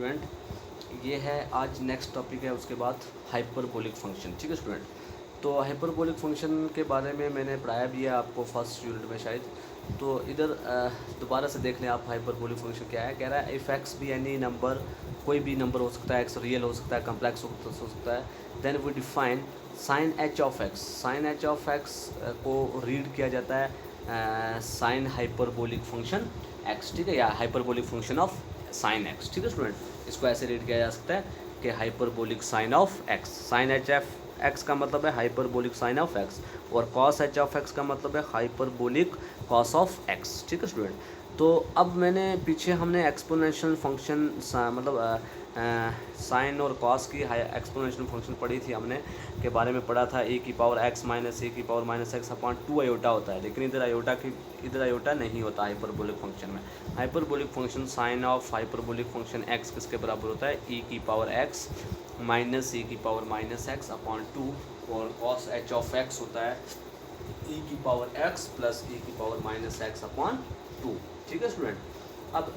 Student, ये है आज नेक्स्ट टॉपिक है उसके बाद हाइपरबोलिक फंक्शन। ठीक है स्टूडेंट, तो हाइपरबोलिक फंक्शन के बारे में मैंने पढ़ाया भी है आपको फर्स्ट यूनिट में शायद। तो इधर दोबारा से देख लें आप हाइपरबोलिक फंक्शन क्या है। कह रहा है if x be any number, कोई भी नंबर हो सकता है, एक्स रियल हो सकता है, कम्प्लेक्स हो सकता है, then we define sine h of x. Sine h of x को रीड किया जाता है साइन हाइपरबोलिक फंक्शन एक्स, ठीक है, या hyperbolic function of sine x. ठीक है स्टूडेंट, इसको ऐसे रीड किया जा सकता है कि hyperbolic sine of x. Sine h of x का मतलब है हाइपरबोलिक साइन ऑफ एक्स, और कॉस एच ऑफ एक्स का मतलब है हाइपरबोलिक कॉस ऑफ एक्स। ठीक है स्टूडेंट, तो अब मैंने पीछे हमने एक्सपोनेंशियल फंक्शन मतलब साइन और कॉस की एक्सपोनेंशियल फंक्शन पढ़ी थी हमने, के बारे में पढ़ा था। ए की पावर एक्स माइनस ए की power minus x upon 2 iota होता है, लेकिन इधर आयोटा नहीं होता हाइपरबोलिक फंक्शन में। Hyperbolic function sine of hyperbolic function x किसके बराबर होता है, ई की पावर एक्स माइनस ई की पावर माइनस एक्स अपॉन 2, और कॉस एच ऑफ एक्स होता है ई की पावर एक्स प्लस ई की पावर माइनस एक्स अपॉन 2। ठीक है स्टूडेंट, अब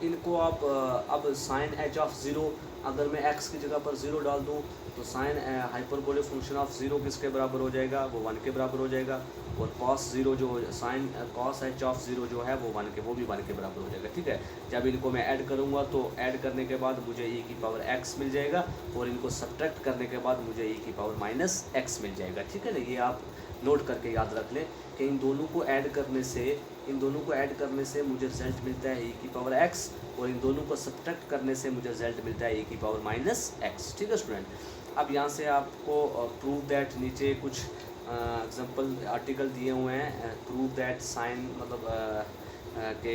इनको आप अब साइन एच ऑफ ज़ीरो, अगर मैं x की जगह पर 0 डाल दूँ तो साइन हाइपरबोलिक फंक्शन ऑफ 0 किसके बराबर हो जाएगा, वो 1 के बराबर हो जाएगा। और कॉस 0 जो साइन कॉस एच ऑफ 0 जो है वो 1 के, वो भी 1 के बराबर हो जाएगा। ठीक है, जब इनको मैं ऐड करूँगा तो ऐड करने के बाद मुझे e की पावर x मिल जाएगा, और इनको सब्ट्रैक्ट करने के बाद मुझे e की पावर माइनस x मिल जाएगा। ठीक है ना, ये आप नोट करके याद रख लें कि इन दोनों को ऐड करने से मुझे रिजल्ट मिलता है e की पावर x, और इन दोनों को सब्ट्रैक्ट करने से मुझे रिजल्ट मिलता है e की पावर माइनस x। ठीक है स्टूडेंट, अब यहाँ से आपको प्रूव दैट, नीचे कुछ एग्जांपल आर्टिकल दिए हुए हैं। प्रूव दैट साइन मतलब के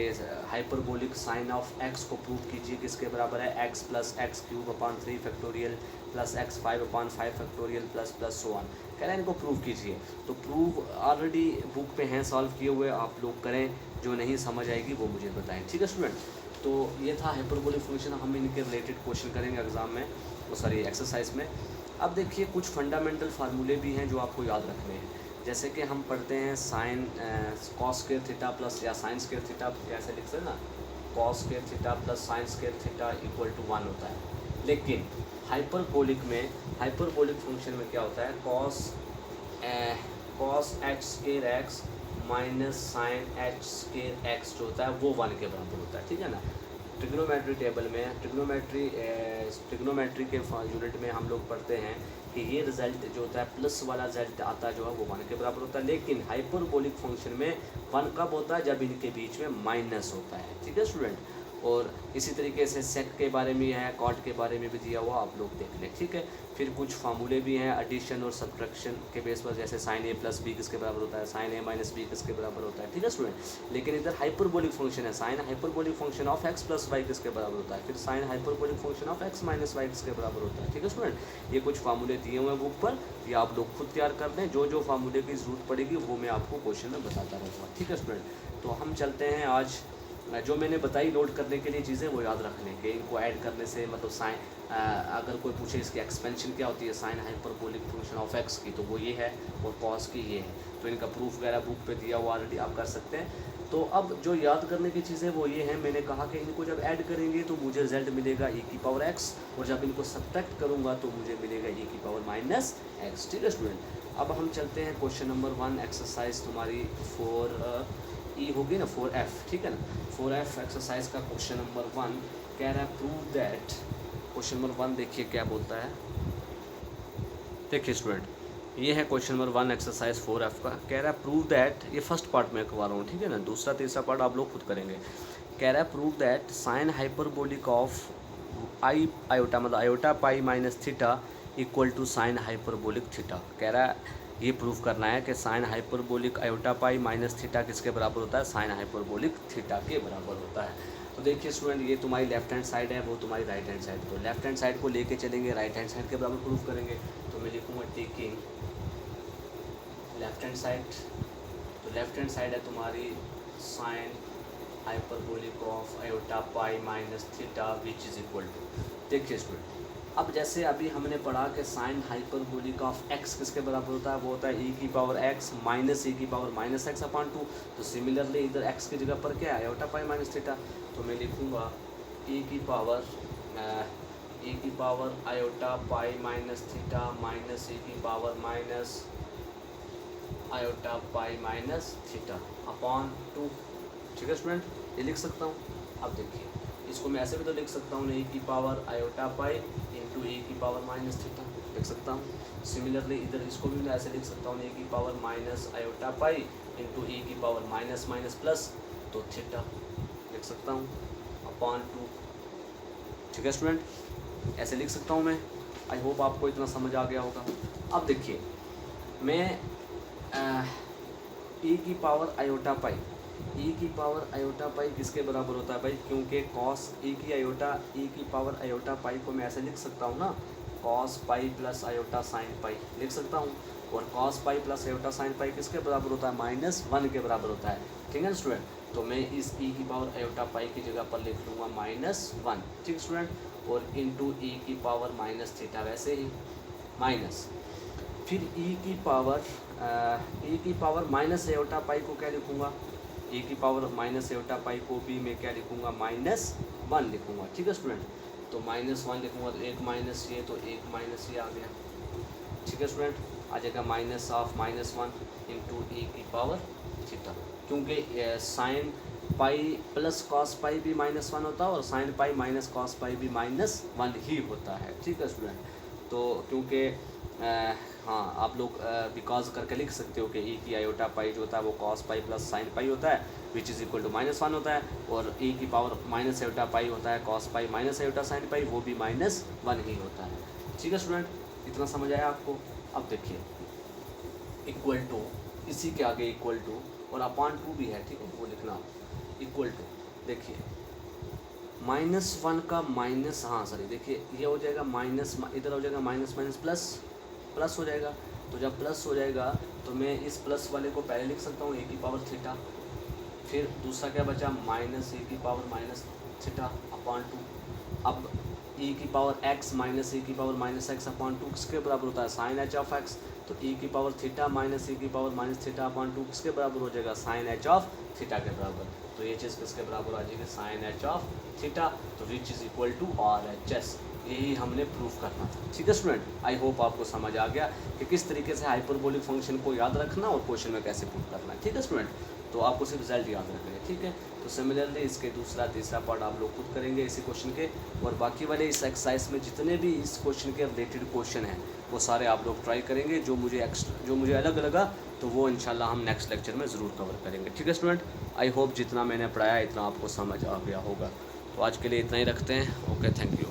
हाइपरबोलिक साइन ऑफ x को प्रूव कीजिए किसके बराबर है, x plus x cube upon 3 factorial plus x 5 upon 5 factorial plus plus so on. कह रहे हैं इनको प्रूव कीजिए, तो प्रूव ऑलरेडी बुक पे हैं सॉल्व किए हुए, आप लोग करें, जो नहीं समझ आएगी वो मुझे बताएं। ठीक है स्टूडेंट, तो ये था हाइपरबोलिक फंक्शन। हम इनके रिलेटेड क्वेश्चन करेंगे एग्जाम में, सॉरी एक्सरसाइज में। अब देखिए कुछ फंडामेंटल फार्मूले भी हैं जो आपको याद रखने हैं, जैसे कि हम पढ़ते हैं sine cos square theta plus, या साइन स्क्वायर थीटा ऐसे लिख सकते हैं ना, cos square theta plus sine square theta equal to 1 होता है। लेकिन हाइपरबोलिक फंक्शन में क्या होता है, cos h square x minus sine h square x जो होता है वो 1 के बराबर होता है। ठीक है ना, ट्रिग्नोमेट्री टेबल में ट्रिग्नोमेट्री के यूनिट में हम लोग पढ़ते हैं कि ये रिजल्ट जो होता है प्लस वाला रिजल्ट आता है जो है वो 1 के बराबर होता है। लेकिन हाइपरबोलिक फंक्शन में 1 कब होता है, जब इनके बीच में माइनस होता है। ठीक है स्टूडेंट, और इसी तरीके से सेक के बारे में है, कॉट के बारे में भी दिया हुआ, आप लोग देख लें। ठीक है, फिर कुछ फार्मूले भी हैं एडिशन और सब्ट्रैक्शन के बेस पर, जैसे साइन ए प्लस बी किसके बराबर होता है, साइन ए माइनस बी किसके बराबर होता है। ठीक है स्टूडेंट, लेकिन इधर हाइपरबोलिक फंक्शन है, sine hyperbolic function of x plus y किसके बराबर होता है, फिर sine hyperbolic function of x minus y किसके बराबर होता है। ठीक है स्टूडेंट, ये कुछ फार्मूले दिए हुए हैं बुक पर, ये आप लोग खुद तैयार कर लें, जो फार्मूले की ज़रूरत पड़ेगी वो मैं आपको क्वेश्चन में बताता रहूँगा। ठीक है स्टूडेंट, तो हम चलते हैं आज जो मैंने बताई नोट करने के लिए चीज़ें वो याद रख लें कि इनको ऐड करने से मतलब साइन, अगर कोई पूछे इसकी एक्सपेंशन क्या होती है sine hyperbolic function of x की, तो वो ये है, और कॉस की ये है। तो इनका प्रूफ वगैरह बुक पे दिया हुआ ऑलरेडी, आप कर सकते हैं। तो अब जो याद करने की चीज़ें वो ये हैं, मैंने कहा कि इनको जब ऐड करेंगे तो मुझे रिजल्ट मिलेगा e की पावर x, और जब इनको सब्ट्रैक्ट करूँगा तो मुझे मिलेगा e की पावर माइनस x। ठीक है स्टूडेंट, अब हम चलते हैं क्वेश्चन नंबर 1, एक्सरसाइज तुम्हारी 4 होगी ना, 4F। ठीक है ना, 4F एक्सरसाइज का क्वेश्चन नंबर 1 कह रहा है प्रूव दैट। क्वेश्चन नंबर 1 देखिए क्या बोलता है, देखिए स्टूडेंट, ये है क्वेश्चन नंबर 1 एक्सरसाइज 4F का। कह रहा है प्रूव दैट, ये फर्स्ट पार्ट में करवा रहा हूँ, ठीक है ना, दूसरा तीसरा पार्ट आप लोग खुद करेंगे। कह रहा है prove that sine hyperbolic of iota मतलब iota pi minus theta equal to sine hyperbolic theta. कह रहा है ये प्रूव करना है कि sine hyperbolic iota pi minus theta किसके बराबर होता है, साइन हाइपरबोलिक थीटा के बराबर होता है। तो देखिए स्टूडेंट, ये तुम्हारी लेफ्ट हैंड साइड है, वो तुम्हारी राइट हैंड साइड, तो लेफ्ट हैंड साइड को लेके चलेंगे, राइट हैंड साइड के बराबर प्रूव करेंगे। तो मैं लिखूँगा टेकिंग लेफ्ट हैंड साइड, तो लेफ्ट हैंड साइड है तुम्हारी sine hyperbolic of iota pi minus theta which is equal to. देखिए स्टूडेंट, अब जैसे अभी हमने पढ़ा कि साइन हाइपरबोलिक ऑफ एक्स किसके बराबर होता है, वो होता है e की पावर x माइनस e की पावर माइनस एक्स अपॉन 2। तो सिमिलरली इधर x की जगह पर क्या है, आयोटा पाई माइनस थीटा, तो मैं लिखूँगा e की पावर, e की power iota pi minus theta minus e की power minus iota pi minus theta upon 2। ठीक है स्टूडेंट, ये लिख सकता हूँ। अब देखिए इसको मैं ऐसे भी तो लिख सकता हूँ, e की power iota pi into e की पावर माइनस थीटा लिख सकता हूँ। सिमिलरली इधर इसको भी मैं ऐसे लिख सकता हूँ, e की power minus iota pi into e की पावर माइनस माइनस प्लस तो थीटा लिख सकता हूँ अपॉन 2। ठीक है स्टूडेंट, ऐसे लिख सकता हूँ मैं। आई होप आपको इतना समझ आ गया होगा। अब देखिए मैं e की पावर आयोटा पाई, e की पावर आयोटा पाई किसके बराबर होता है भाई, क्योंकि कॉस e की आयोटा e की पावर आयोटा पाई को मैं ऐसे लिख सकता हूँ ना, cos pi plus iota sine pi लिख सकता हूँ। और cos pi plus iota sine pi किसके बराबर होता है, -1 के बराबर होता है। ठीक है स्टूडेंट, तो मैं इस e की पावर आयोटा पाई की जगह पर लिख लूँगा -1। ठीक स्टूडेंट, और इंटू e की पावर माइनस थीटा वैसे ही माइनस, फिर e की पावर माइनस आयोटा पाई को क्या लिखूँगा, e की पावर माइनस आयोटा पाई को भी मैं क्या लिखूँगा, -1 लिखूँगा। ठीक है स्टूडेंट, तो -1 लिखूँगा तो एक माइनस ये, तो एक माइनस ये आ गया। ठीक है स्टूडेंट, आ जाएगा -1 इंटू e की पावर थीटा, क्योंकि sine pi plus cos pi भी -1 होता है और sine pi minus cos pi भी -1 ही होता है। ठीक है स्टूडेंट, तो क्योंकि हाँ आप लोग बिकॉज करके लिख सकते हो कि e की आयोटा पाई जो होता है वो cos pi plus sine pi होता है विच इज़ इक्वल टू -1 होता है, और e की पावर माइनस आयोटा पाई होता है cos pi minus iota sine pi, वो भी -1 ही होता है। ठीक है स्टूडेंट, इतना समझ आया आपको। अब देखिए इक्वल टू, इसी के आगे इक्वल टू और अपॉन 2 भी है। ठीक है, वो लिखना इक्वल टू, देखिए -1 का माइनस, हाँ सॉरी देखिए ये हो जाएगा माइनस, इधर हो जाएगा माइनस माइनस प्लस हो जाएगा। तो जब प्लस हो जाएगा तो मैं इस प्लस वाले को पहले लिख सकता हूँ e की पावर थीटा, फिर दूसरा क्या बचा माइनस e की पावर माइनस थीटा अपॉन 2। अब e की पावर x माइनस e की पावर माइनस एक्स अपॉन 2 किसके बराबर होता है, साइन h ऑफ x। तो e की पावर थीटा माइनस e की पावर माइनस थीटा अपॉन 2 किसके बराबर हो जाएगा, साइन h ऑफ थीटा के बराबर। तो ये चीज़ किसके बराबर आ जाएगी, साइन h ऑफ थीटा, तो which is equal to RHS। यही हमने प्रूफ करना था। ठीक है स्टूडेंट, आई होप आपको समझ आ गया कि किस तरीके से हाइपरबोलिक फंक्शन को याद रखना और क्वेश्चन में कैसे प्रूफ करना है। ठीक है स्टूडेंट, तो आपको सिर्फ रिजल्ट याद रखना है। ठीक है, तो सिमिलरली इसके दूसरा तीसरा पार्ट आप लोग खुद करेंगे इसी क्वेश्चन के, और बाकी वाले इस एक्सरसाइज में जितने भी इस क्वेश्चन के रिलेटेड क्वेश्चन हैं वो सारे आप लोग ट्राई करेंगे। जो मुझे अलग लगा तो वो इंशाल्लाह हम नेक्स्ट लेक्चर में ज़रूर कवर करेंगे। ठीक है स्टूडेंट, आई होप जितना मैंने पढ़ाया इतना आपको समझ आ गया होगा। तो आज के लिए इतना ही रखते हैं। Okay, thank you.